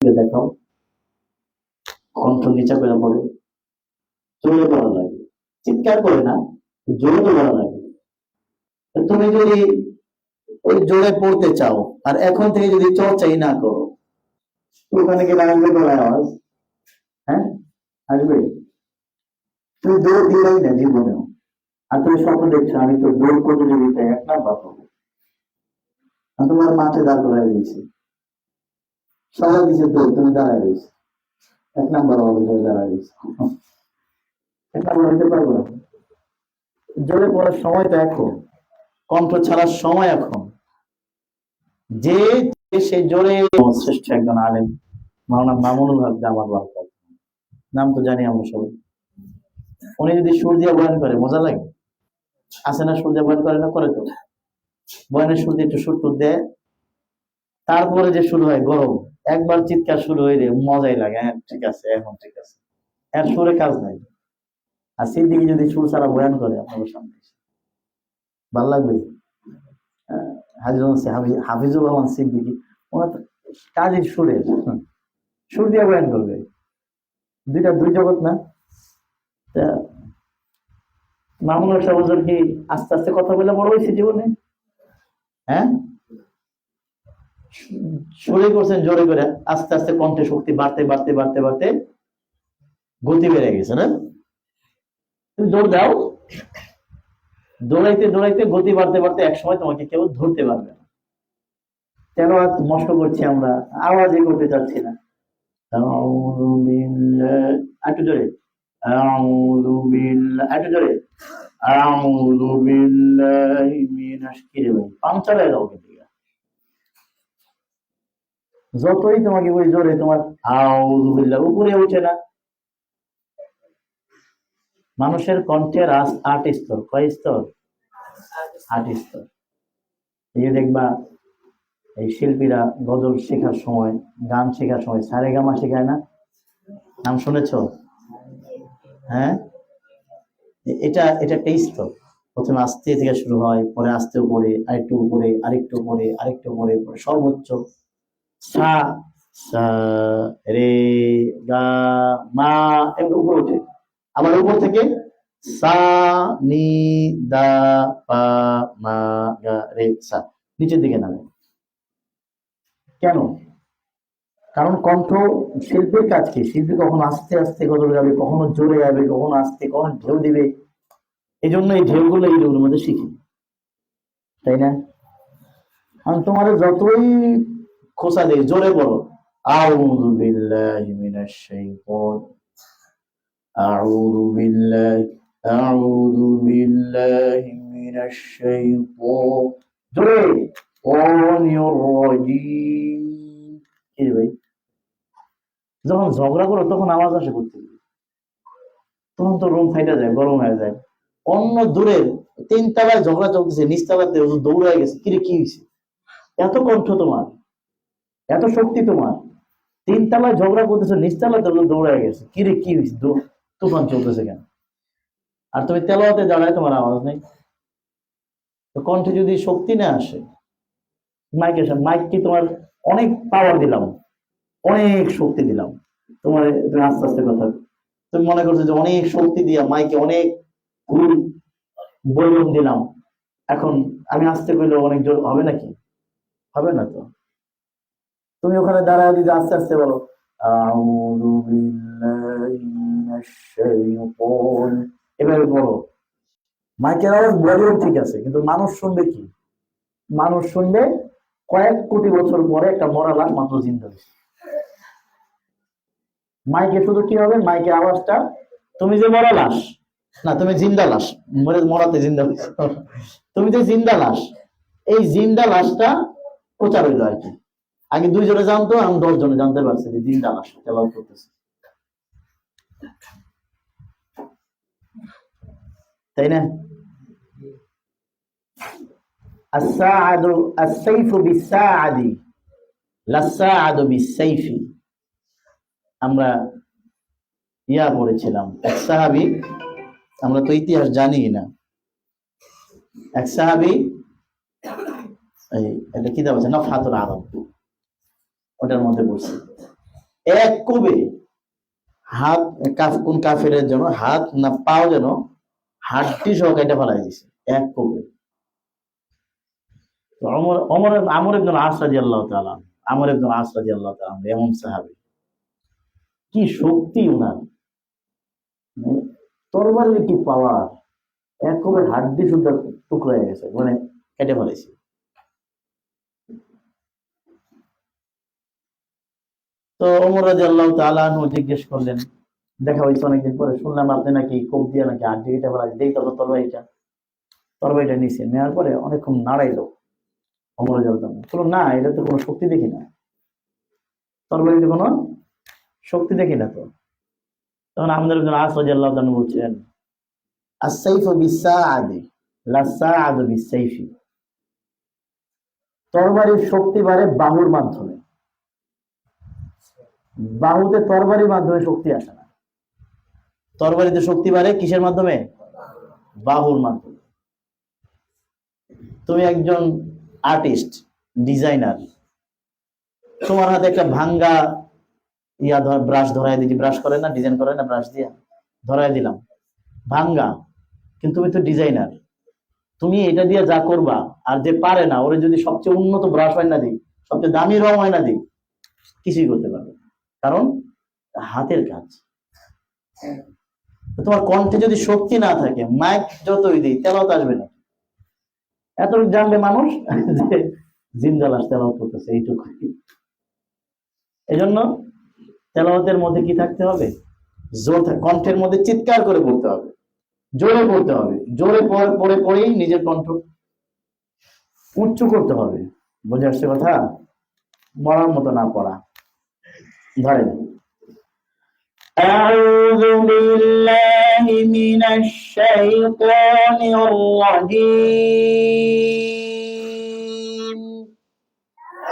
দেখাও, কণ্ঠ নিচা করে পড়ে, জোরে পড়া লাগে, চিৎকার করে না, জোরে তো পড়া লাগে। তুমি যদি ওই জোরে পড়তে চাও আর এখন থেকে যদি চর্চাই না করো, ওখানে গেলে আসবে গলায় আওয়াজ? হ্যাঁ, আসবে? তুমি দৌড় দিলাই না জীবনেও। আর তুমি স্বপ্ন দেখছো আমি তো দৌড় প্রতিযোগিতায় 1 নাম্বার পাবো, তোমার মাঠে দাঁড় করাই দিয়েছি, সবাই দিচ্ছে দৌড়, তুমি দাঁড়ায় রয়েছে 1 নাম্বার অবস্থায় দাঁড়ায় রয়েছে। 1 নাম্বার হইতে পারবো না। জোরে পড়ার সময় তো এখন, কণ্ঠ ছাড়ার সময় এখন। যে সে জোরে শ্রেষ্ঠ একজন আলেম মাওলানা মামুনুল হক জামাল বারকাত, নাম তো জানি আমরা সবাই। উনি যদি সুর দিয়ে বয়ান করে মজা লাগে, আসে না? সুর দিয়ে বয়ান করে না? করে তো। বয়ানের সুর দিয়ে একটু সুর টুর দেয়, তারপরে যে শুরু হয় গরম, একবার চিৎকার শুরু হয়ে যায়, মজাই লাগে। হ্যাঁ ঠিক আছে, এখন ঠিক আছে, এর সুরে কাজ নাই। আর সিদ্দিকি যদি সুর ছাড়া বয়ান করে আপনাদের সামনে, ভাল লাগবে? হাফিজুর রহমান সিদ্দিকি, ওনার তো কাজের সুরের, সুর দিয়ে বয়ান করবে। দুই জগৎ না? মামুনুল সাহেব কি আস্তে আস্তে কথা বলে বড় হয়েছে জীবনে? হ্যাঁ, সুরে করছেন জোরে করে, আস্তে আস্তে কণ্ঠে শক্তি বাড়তে বাড়তে বাড়তে বাড়তে গতি বেড়ে গেছে না? তুমি দৌড় দাও, দৌড়াইতে দৌড়াইতে গতি বাড়তে বাড়তে একসময় তোমাকে কেউ ধরতে পারবে না। কেন নষ্ট করছি আমরা, আওয়াজই করতে চাচ্ছি না। একটু জোরে, একটু জোরে, পাংচার হয়ে যাও কিন্তু। যতই তোমাকে বলি জোরে, তোমার আউযুবিল্লাহ উপরে উঠে না। মানুষের কণ্ঠের 8 স্তর। কয় স্তর? 8 স্তর। এই দেখবা এই শিল্পীরা গজল শেখার সময়, গান শেখার সময় সারেগামা শেখায় না? নাম শুনেছ? হ্যাঁ, এটা একটা স্তর। প্রথমে আস্তে থেকে শুরু হয়, পরে আস্তে উপরে, আরেকটু উপরে, আরেকটু উপরে, আরেকটু উপরে, সর্বোচ্চ সা সা রে গা মা, এমন উপরে ওঠে। আবার উপর থেকে সা নি দা পা মা গা রে সা, নিচের দিকে নামে। কেন? কারণ কণ্ঠ শিল্পীর কাজ কি? শিল্পী কখনো আস্তে আস্তে গজল গাবে, কখনো জোরে গাবে, কখনো আস্তে, কখনো ঢেউ দিবে। এই জন্য এই ঢেউগুলো এই ঢেউর মধ্যে শিখি, তাই না? কারণ তোমার যতই খোসা দেয় জোরে বলো, আউযু বিল্লাহি মিনাশ শাইতান, আউযু বিল্লাহি, আউযু বিল্লাহি মিনাশ শাইতান, জোরে অনিয়র রাজিম। কি রে ভাই, যখন ঝগড়া করো তখন আওয়াজ আসে করতে, তখন তো রুম ফাইটা যায়, গরম হয়ে যায়। অন্য দূরের 3 তলায় ঝগড়া চলতেছে, নিচতলাতে দৌড়ায় গেছে, কিরে কি হয়েছে? এত কণ্ঠ তোমার, এত শক্তি তোমার, 3 তলায় ঝগড়া করতেছে, নিচতলাতে দৌড়ায় গেছে, কিরে কি হয়েছে? তুফান চলতেছে কেন? আর তুমি তেলাওয়াতে দাঁড়ায়, তোমার আওয়াজ নেই। তো কণ্ঠে যদি শক্তি না আসে, মাইক কি তোমার অনেক পাওয়ার দিলাম, অনেক শক্তি দিলাম, তোমার আস্তে আস্তে কথা, তুমি মনে করছো যে অনেক শক্তি দিয়া মাইকে অনেক ফুল ভলিউম দিলাম, এখন আমি আস্তে করলে অনেক জোর হবে নাকি? হবে না তো। তুমি ওখানে দাঁড়ায় যদি আস্তে আস্তে বলো, আউযু বিল্লাহি মিনাশ শাইতান, এভাবে বলো, মাইকের আওয়াজ ভলিউম ঠিক আছে, কিন্তু মানুষ শুনবে কি? মানুষ শুনবে কয়েক কোটি বছর পরে একটা মরা লাশ মাত্র জিন্দা হয়েছে। মাইকে শুধু কি হবে? মাইকের আওয়াজটা, তুমি যে মরা লাশ না, তুমি জিন্দা লাশ, মরাতে জিন্দা হয়েছে, তুমি যে জিন্দা লাশ, এই জিন্দা লাশটা প্রচার হইলো আর কি। আগে 2 জনে জানতো, আমি 10 জনে জানতে পারছি যে জিন্দা লাশ তেলাওয়াত করতেছে, তাই না? আস-সাআদু আস-সাইফু বিস-সাআদি লাস-সাআদু বিস-সাইফি। আমরা পড়েছিলাম, এক সাহাবী, আমরা তো ইতিহাস জানি না, এক সাহাবী, এই এটা কিতাব আছে নফহাতুল আরব, ওটার মধ্যে পড়ছি, এক কোবে হাত কোন কাফেরের জন্য হাত না পাও যেন হাড্ডি সহ কেটে ফেলাই দিছে এক কোবে। আমর ইবনুল আস রাদিয়াল্লাহু তাআলা, আমর ইবনুল আস রাদিয়াল্লাহু তাআলা এমন সাহাবী, কি শক্তি উনার, তরবারির কি পাওয়ার, এক কোবে হাড্ডি সুদ্ধা টুকরা হয়ে গেছে, মানে কেটে ফেলাইছে। তো ওমর রাদিয়াল্লাহু তাআলা আনহু জিজ্ঞেস করলেন, দেখা হয়েছে অনেকদিন পরে, শুনলাম আপনি নাকি কোপ দিয়ে নাকি হাড্ডি কেটে ফেলাই, দেই তো তরবারিটা নিচে নেওয়ার পরে অনেকক্ষণ নাড়াইলো। ওমর রাদিয়াল্লাহু তাআলা না, এটা তো কোনো শক্তি দেখি না, তরবারিতে কোনো শক্তি দেখি না। তো তখন আমাদের একজন আস রাদিয়াল্লাহু তাআলা বলছেন, আস-সাইফু বিস-সাআদি লা সাআদু বিস-সাইফি, তরবারির শক্তি বাড়ে বাহুর মাধ্যমে, বাহুতে তরবারির মাধ্যমে শক্তি আসে না। তরবারিতে শক্তি বাড়ে কিসের মাধ্যমে? বাহুর মাধ্যমে। তুমি একজন আর্টিস্ট, ডিজাইনার, তোমার হাতে একটা ভাঙ্গা ব্রাশ ধরাই দিচ্ছি, ব্রাশ করে না, ডিজাইন করে না, ব্রাশ দিয়ে ধরাই দিলাম, ভাঙ্গা, কিন্তু তুমি তো ডিজাইনার, তুমি এটা দিয়ে যা করবা, আর যে পারে না ওরে যদি সবচেয়ে উন্নত ব্রাশ হয় না দিই, সবচেয়ে দামি রং হয় না দিই, কিছুই করতে পারবে, কারণ হাতের কাজ। তোমার কণ্ঠে যদি শক্তি না থাকে, মাইক যতই দিই তেলাওয়াত আসবে না। এতটুকু জানলে মানুষ যে জিন্দালাস তেলাওয়াত করতেছে, এইটুকু। এই জন্য তেলাওয়াতের মধ্যে কি থাকতে হবে? জোর, কণ্ঠের মধ্যে চিৎকার করে পড়তে হবে, জোরে পড়তে হবে, জোরে পড়েই নিজের কণ্ঠ উচ্চ করতে হবে। বুঝে আসছে কথা? মরার মতো না পড়া। ধরেন, أعوذ بالله من الشيطان الرجيم.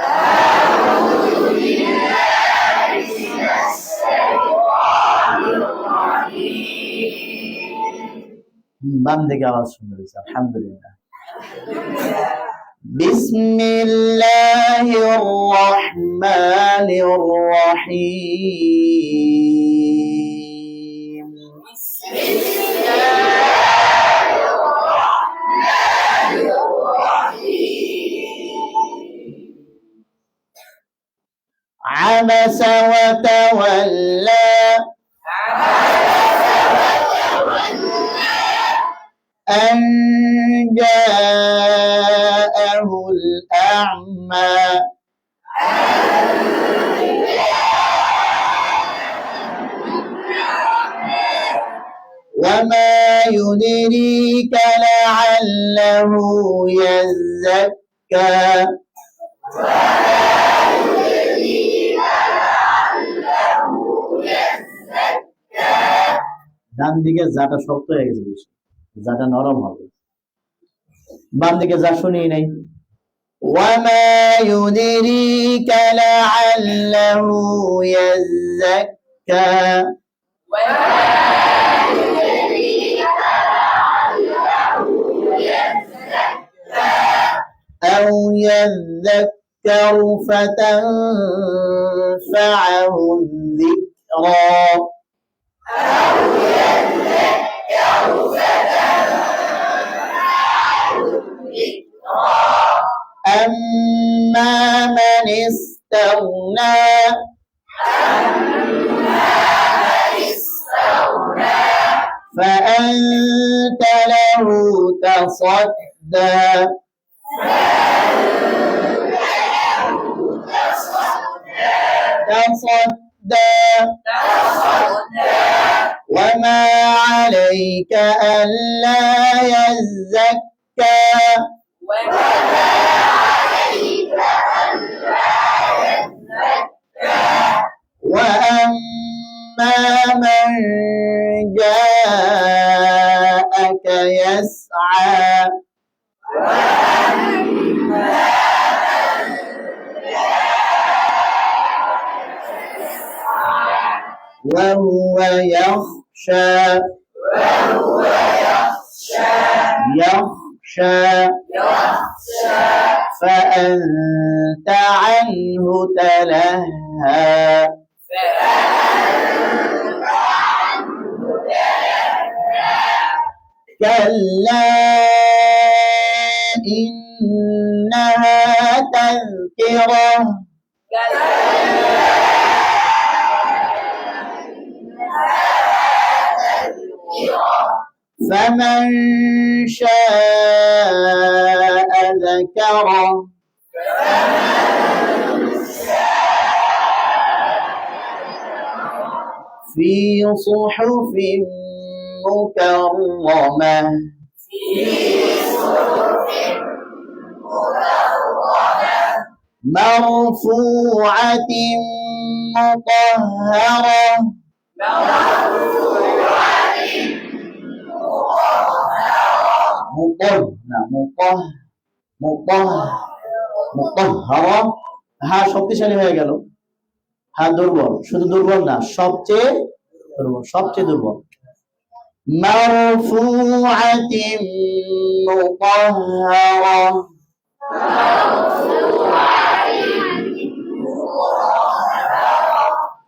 أعوذ بالله من الشيطان الرجيم. বাম দিকে আওয়াজ শুনতে পাচ্ছি, আলহামদুলিল্লাহ। بسم الله الرحمن الرحيم. بسم الله الرحمن الرحيم. عبس وتولى. أن جاءه الأعمى. وما يدريك لعله يزكى. ডান দিকে যাটা শক্ত হয়ে গেছে, বেশি যাটা নরম হবে। বাম দিকে যা শুনি নাই। وما يدريك لعله يزكى. أو يذكر فتنفعه الذكرى. أما من استغنى. فأنت له تصدى. وما عليك ألا يزكى. وأما من جاءك يسعى. وهو يخشى. فأنت عنه تلهى. كلا إنها تذكرة فمن شاء ذكره في صحف مكرمة مرفوعة مطهرة মুতাহহারা হ্যাঁ শক্তিশালী হয়ে গেল হ্যাঁ দুর্বল শুধু দুর্বল না সবচেয়ে দুর্বল মারফুআতিন মুতাহহারা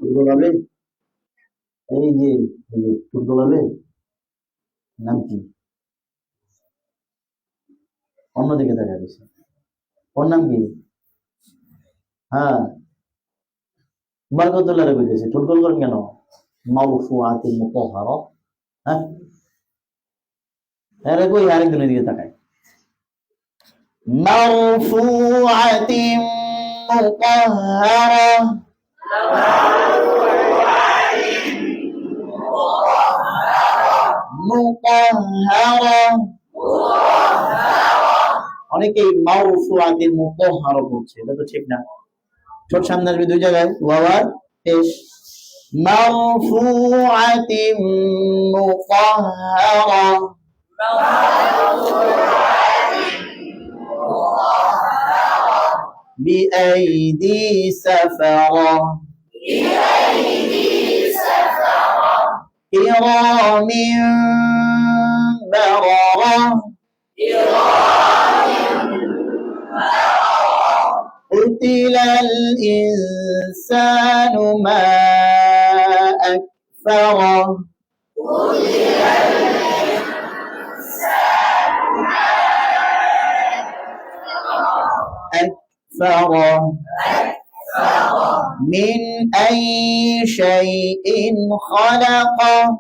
দুর্বল এই যে দুর্বল নাম কি অন্যদিকে দেখা গেছে ওর নাম কি হ্যাঁ বরকতুল্লাহ রে কইতেছে ফুটবল করেন কেন মারফুআতিন মুতাহহারা হ্যাঁ এর কই আরেকজনের দিকে তাকায় মারফুআতিন মুতাহহারা মুতাহহারা অনেকেই মারফুআতিন মুতাহহারা বলছে এটা তো ঠিক না ছোট সামনে আসবে দুই জায়গায় ওয়াওয়ার পেশ মারফুআতিন মুতাহহারা بأيدي سفرة كرام بررة قتل الإنسان ما أكفره أكفره من أي شيء خلقه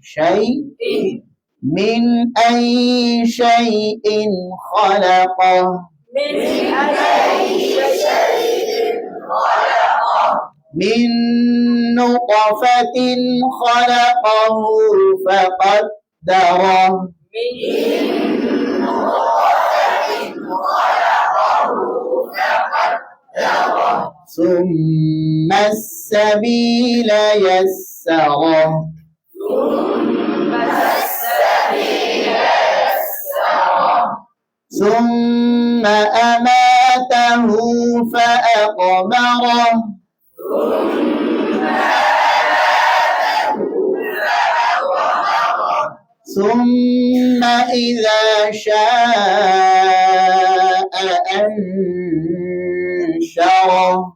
شيء من أي شيء خلقه من نطفة خلقه فقدره ثم السبيل يسره ثم أماته فأقبره ثم إذا شاء أنشره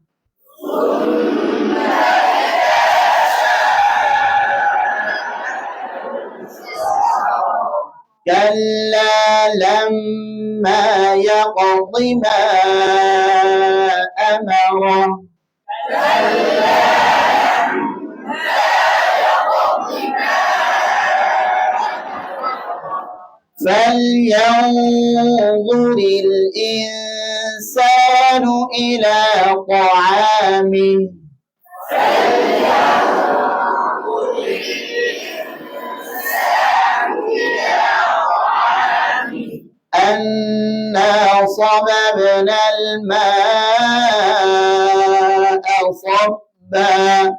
كلا لما يقض ما أمره فلينظر الإنسان إلى طعامه أنا صببنا الماء صبا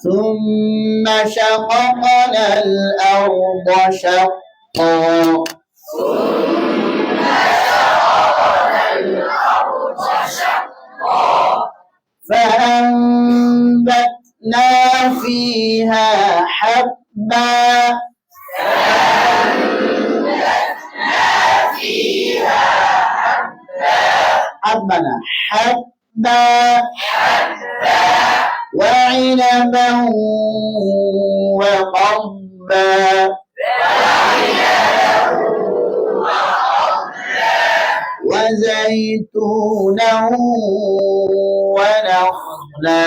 ثم شققنا الأرض شقا فأنبتنا فيها حبا حبا حبا وعنبا وقضبا وزيتونا ونخلا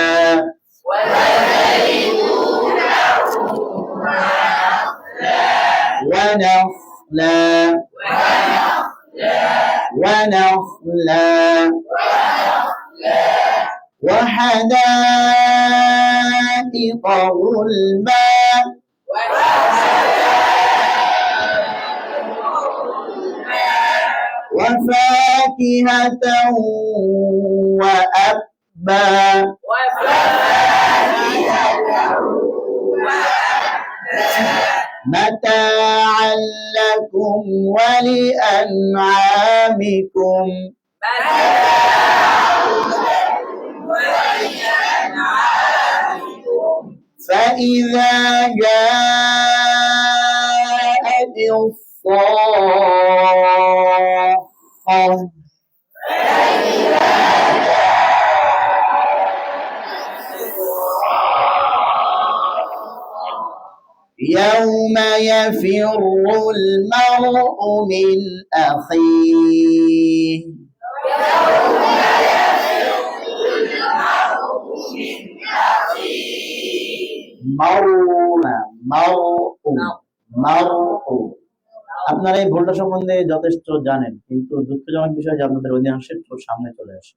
ونخلا وحدائق غلبا وفاكهة وأبا متاعا لكم ولأنعامكم فإذا جاءت الصاخة يوم يفر المرء من أخيه আপনারা এই ভুলটা সম্বন্ধে যথেষ্ট জানেন, কিন্তু দুঃখজনক বিষয় যে আপনাদের অধিকাংশের ঠোঁট সামনে চলে আসে,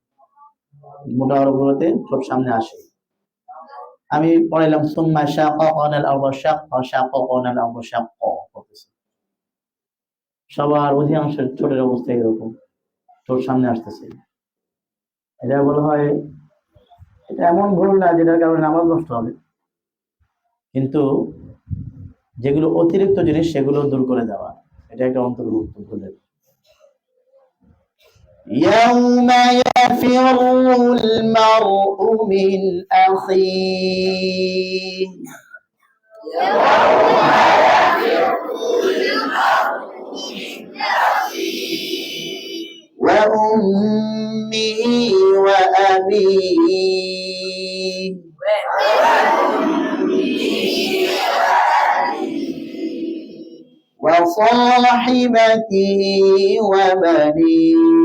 মোটা অক্ষরগুলোতে ঠোঁট সামনে আসে। আমি পড়াইলাম সুম্মা শাকাকানাল আরদা শাক্কা শাকাকানাল আরদা শাক্কা, সবার অধিকাংশের ঠোঁটের অবস্থা এরকম, ঠোঁট সামনে আসতেছে। এটা বলা হয়, এটা এমন ভুল না যেটার কারণে নামাজ নষ্ট হবে, কিন্তু যেগুলো অতিরিক্ত জিনিস সেগুলো দূর করে দেওয়া, এটা একটা অন্তর্ভুক্ত ভুলের। يوم يفر المرء من أخيه وأمه وأبيه وصاحبته وبنيه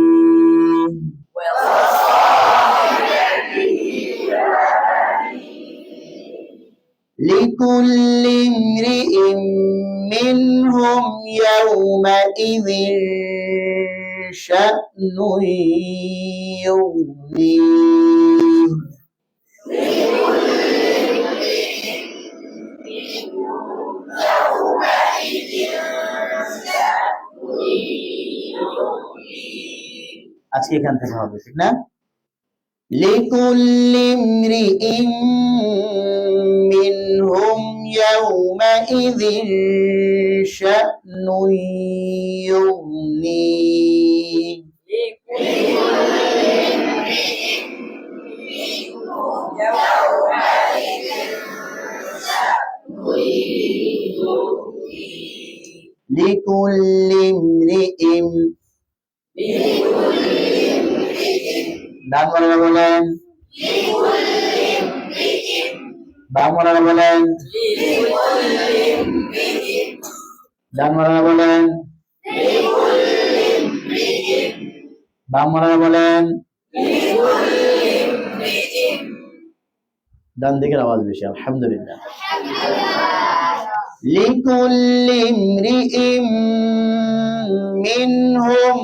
لكل امرئ منهم يومئذ شأن يغنيه আজকে এখান থেকে হবে, ঠিক না? لكل امرئ منهم يومئذ شأن يغنيه لكل امرئ ডানমারা বলেন, বামমারা বলেন, ডানমারা বলেন, বামমারা বলেন। ডান দিকের আওয়াজ বেশি, আলহামদুলিল্লাহ। لكل امرئ منهم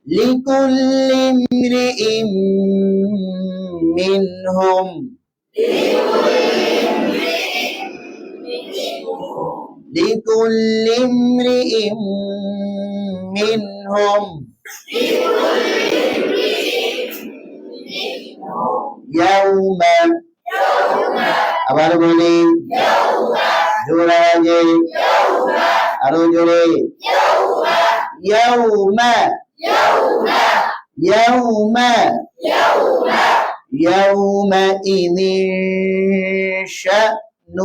لكل امرئ منهم لكل امرئ منهم يوم আবার বলি জোরে আরো জোরে يوم يوم يومئذ شأن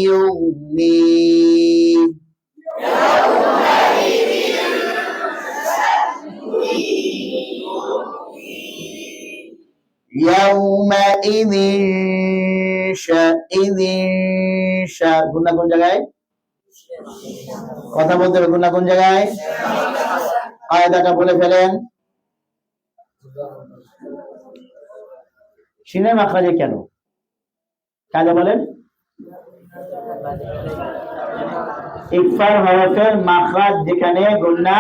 يغنيه ইয়াউমাইযিন গুণা কোন জায়গায়? কথা বলতে হবে, গুণা কোন জায়গায়? কায়দাটা বলে ফেলেন। শিনের মাখরাজে কেন? কায়দা বলেন। ইকফার হরফের মাখরাজ যেখানে গুণা,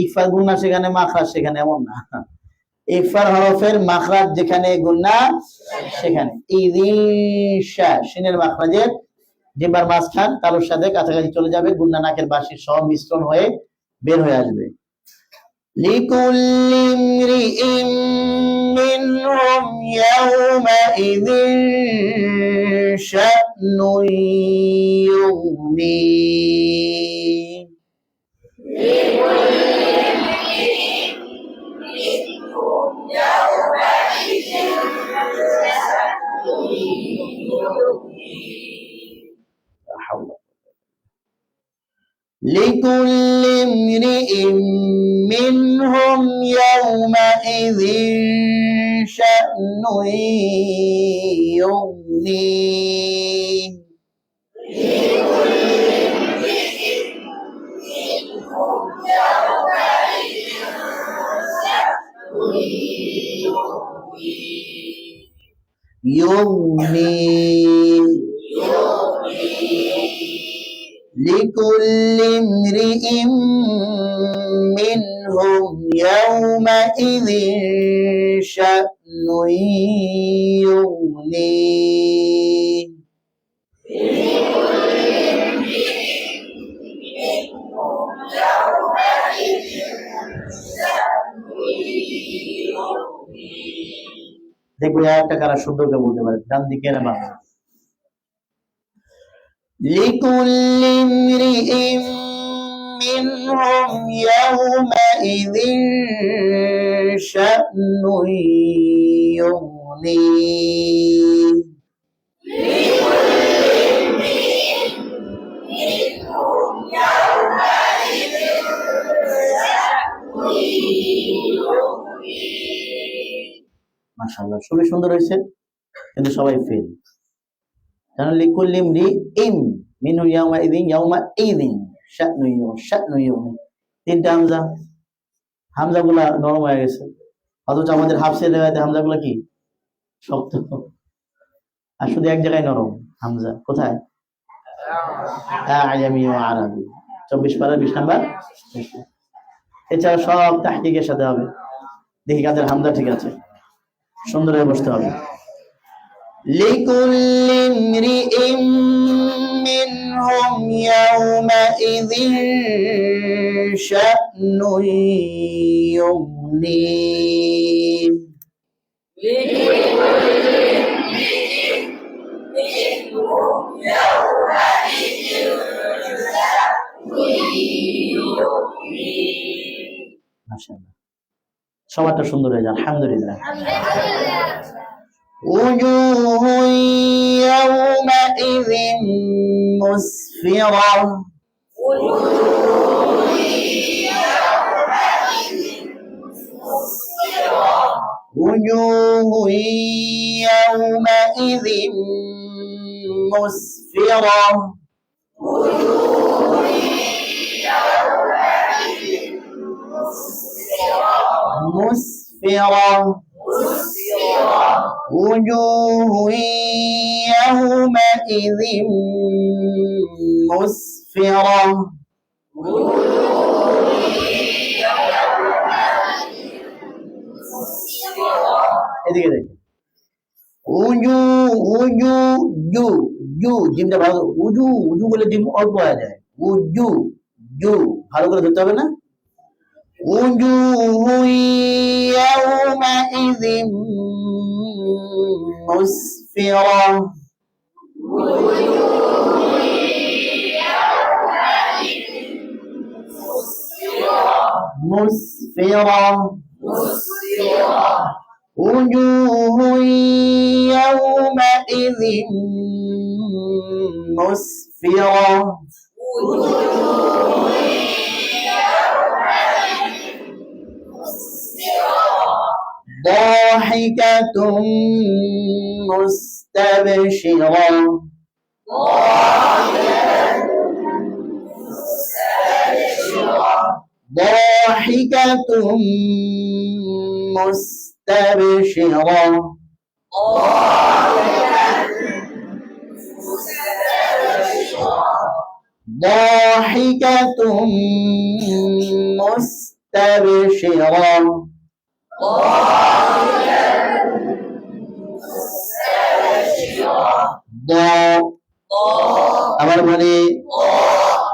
ইকফার গুণা সেখানে মাখরাজ সেখানে, এমন না। ইকফার হরফের মাখরাজ যেখানে গুণা সেখানে। ইযিশা শিনের মাখরাজের জিহ্বার মাঝখান তালুর সাথে কাছাকাছি চলে যাবে, গুণা নাকের বাঁশির সহ মিশ্রণ হয়ে বের হয়ে আসবে। লিকুল্লি ইমরিইম মিনহুম ইয়াওমাইযিন শা'নুন ইউগনি। لكل امرئ منهم يومئذ شأن يغنيه يغنيه لكل امرئ منهم يومئذ شأن يغنيه দেখো একটা কারা শুদ্ধকে বলতে পারে, ডান দিকে না বাম? لكل امرئ منهم يومئذ شأن يغنيه মাশাআল্লাহ, খুবই সুন্দর হয়েছে, কিন্তু সবাই ফেল। কারণ লিকুল্লি ইমরিইম মিনহুম ইয়াওমাইযিন শা'নু ইউগনি, তিনটা হামজা, হামজাগুলা নরম হয়ে গেছে, অথচ আমাদের হাফসের রেওয়ায়েতে হামজাগুলা কি শক্ত, আর শুধু এক জায়গায় নরম হামজা। কোথায়? আ'জামি ওয়া আরাবি 24 পারা 20 নাম্বার। এছাড়া সব তাহকিকের সাথে হবে। দেখি কাদের হামজা ঠিক আছে, সুন্দর হয়ে বসতে হবে। لكل امرئ منهم يومئذ شأن يغنيه মাশাআল্লাহ, সবারটা সুন্দর হয়ে যায়, আলহামদুলিল্লাহ। وجوه يومئذ مسفرة وجوه يومئذ مسفرة مسفرة وجوه يومئذ مسفرة এদিকে দেখুন, উজু উজু জু জু জিমটা ভালো, উজু উজু বলে জিম অল্প হয়ে যায়, উজু জু ভালো করে ধরতে হবে না। وجوه يومئذ مسفرة مسفرة وجوه يومئذ مسفرة ضاحكة مستبشرة ضاحكة مستبشرة ضاحكة مستبشرة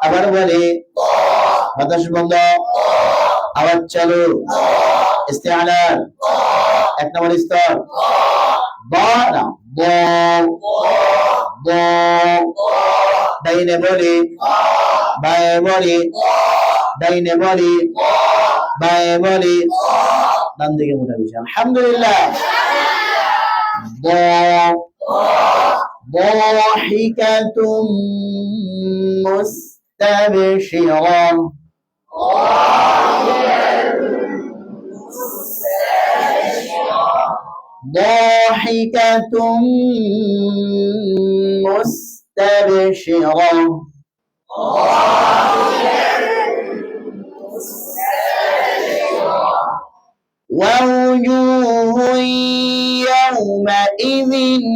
আবার বলি বাতাস বন্ধ আওয়াজ চালু ইস্তেআলা এক নম্বর স্তর না ডাইনে বলি বায়ে বলি ডাইনে বলি বায়ে বলি ডান দিকে মোটা বেশি আলহামদুলিল্লাহ ضاحكة مستبشرة ضاحكة مستبشرة ووجوه يومئذ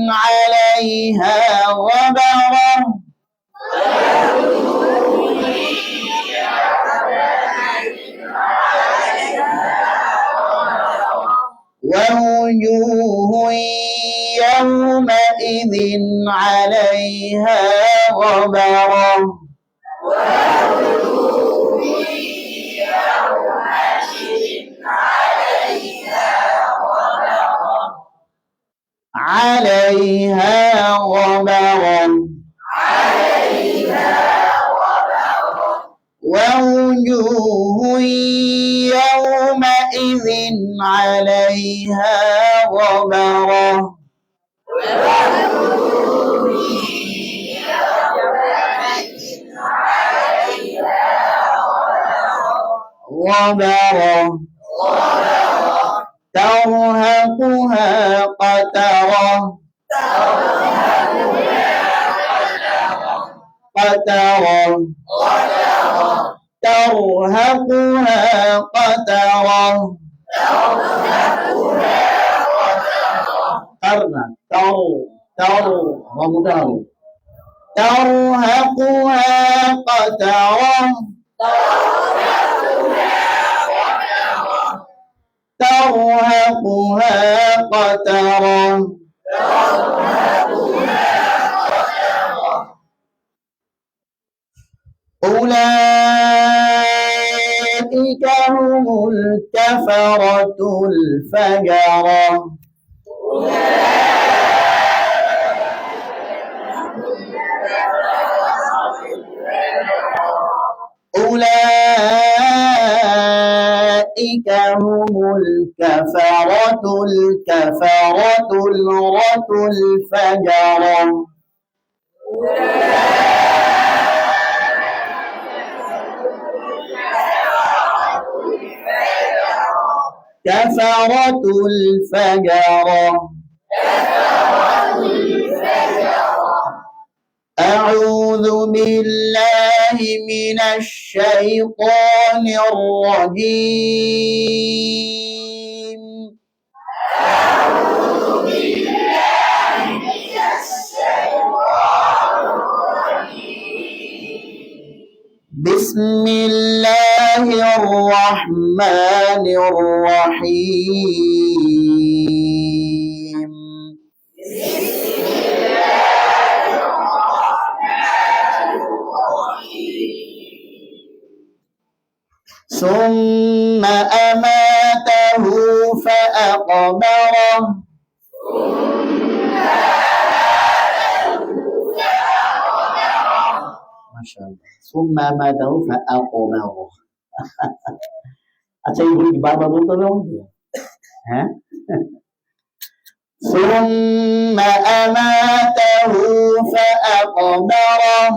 عليها غبرة ووجوه يومئذ عليها غبرة عليها غبرة ووجوه يومئذ عليها غبرة ترهقها قترة ترهقها قترة قرنا ترهقها قترة ترهقها قترة أولئك هم الكفرة الفجرة أولئك هم الكفرة الفجرة كفرة الفجرة أعوذ بالله من الشيطان الرجيم بسم الله الرحمن الرحيم ثم أماته فأقبره ما شاء الله ثم أماته فأقبره আচ্ছা এইগুলো কি বারবার বলতে হবে আমাকে হ্যাঁ ثم أماته فأقبره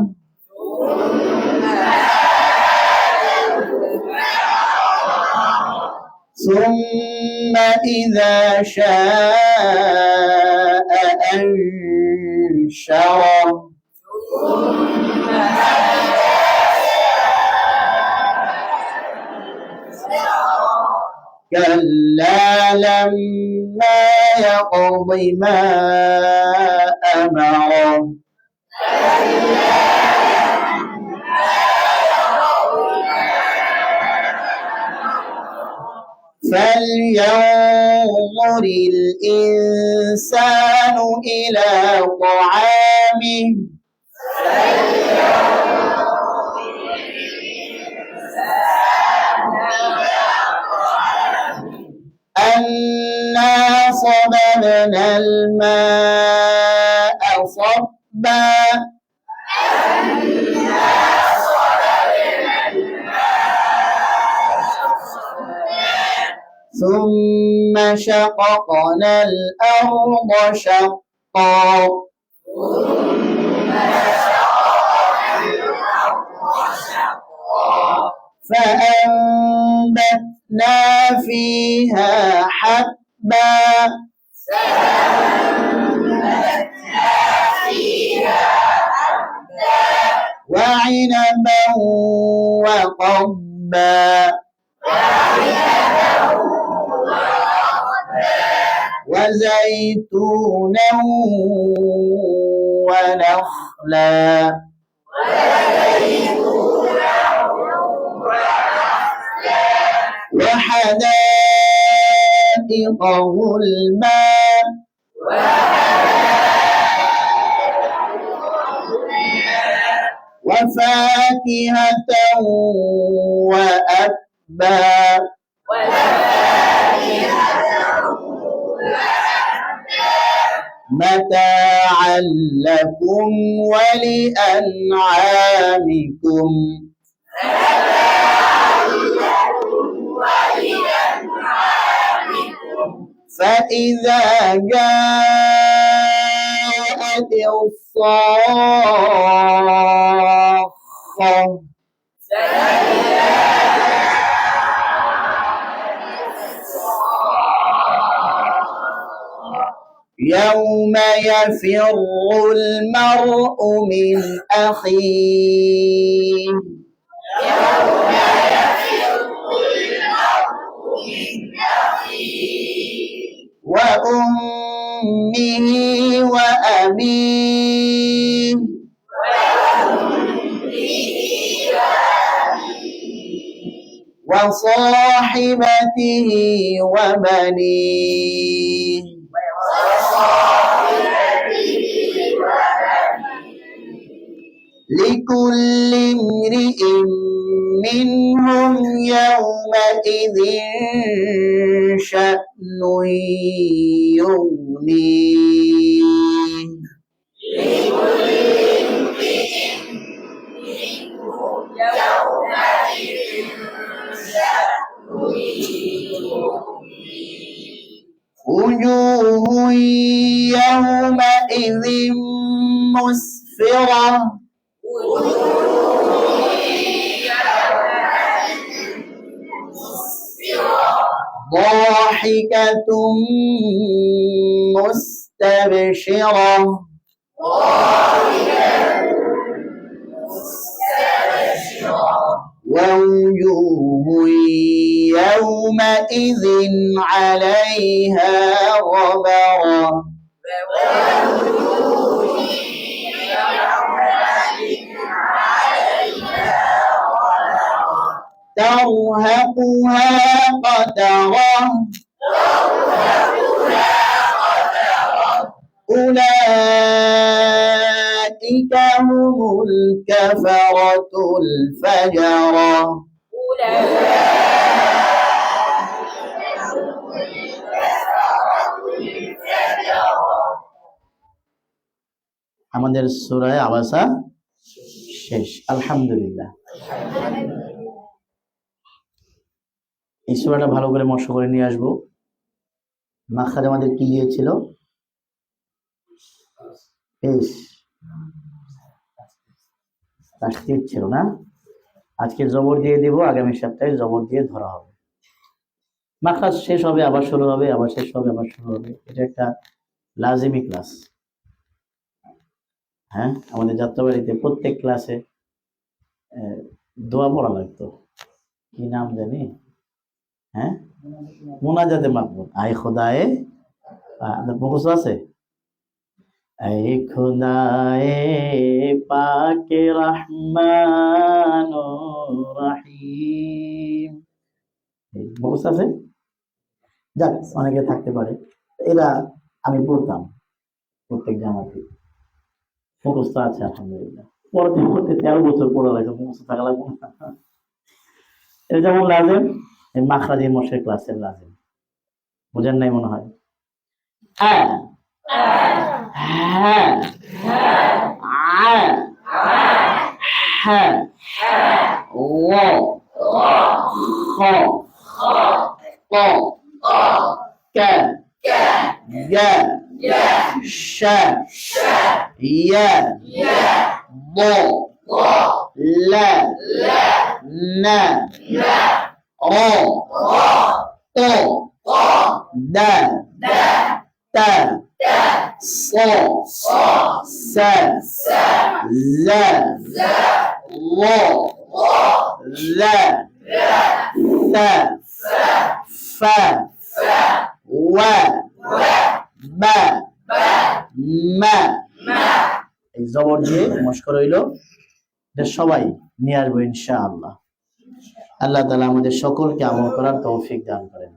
ثم إذا شاء أنشره كلا لما يقض ما أمره فلينظر الإنسان إلى طعامه أنا صببنا الماء صبا ثم شققنا الأرض شقا فأنبتنا فيها حبا وعنبا وقضبا وزيتونا ونخلا وحدائق غلبا وفاكهة وأبا متاعا لكم ولأنعامكم فإذا جاءت الصاخة يوم يفر المرء من أخيه وأمه وأبيه وصاحبته وبنيه لكل امرئ منهم يومئذ شأن يغنيه وجوه يومئذ مسفرة ضاحكة مستبشرة ووجوه يومئذ عليها غبرة ترهقها قترة أولئك هم الكفرة الفجرة আমাদের সূরা আবাসা শেষ আলহামদুলিল্লাহ। এই সূরাটা ভালো করে মস্ত করে নিয়ে আসবো। মাখরাজ আমাদের কি দিয়েছিল? পেশ তাসদীদ ছিল না? আজকে জবর দিয়ে দিব, আগামী সপ্তাহে জবর দিয়ে ধরা হবে। মাখরাজ শেষ হবে আবার শুরু হবে, আবার শেষ হবে আবার শুরু হবে। এটা একটা লাজিমি ক্লাস। হ্যাঁ, আমাদের যাত্রাবাড়িতে প্রত্যেক ক্লাসে দোয়া পড়া লাগতো, কি নাম জানি, হ্যাঁ, মোনাজাতে মাকবুল। আয় খোদায়ে, মুখস্থ আছে? আয় খোদায়ে পাকে রহমান রহিম, মুখস্থ আছে? যাক, অনেকে থাকতে পারে। এরা আমি পড়তাম প্রত্যেক জামাতে, মুখস্থ আছে আলহামদুলিল্লাহ। পরদিন করতে 13 বছর পড়া লাগে, মুখস্থ থাকা লাগবে না। এটা যেমন লাজেম, এই মাখরাজি মশের ক্লাসের লাজেম, বুঝেন নাই মনে হয়? হ্যাঁ হ্যাঁ হ্যাঁ ও খ ক ক গ শ ই ব ল ন ও ত د ت ص س ز ظ ذ ث ف و ب ম। এই জবর দিয়ে মস্কর হইল, এটা সবাই নিয়ে আসবো ইনশাআল্লাহ। আল্লাহ তাআলা আমাদের সকলকে আমল করার তৌফিক দান করেন।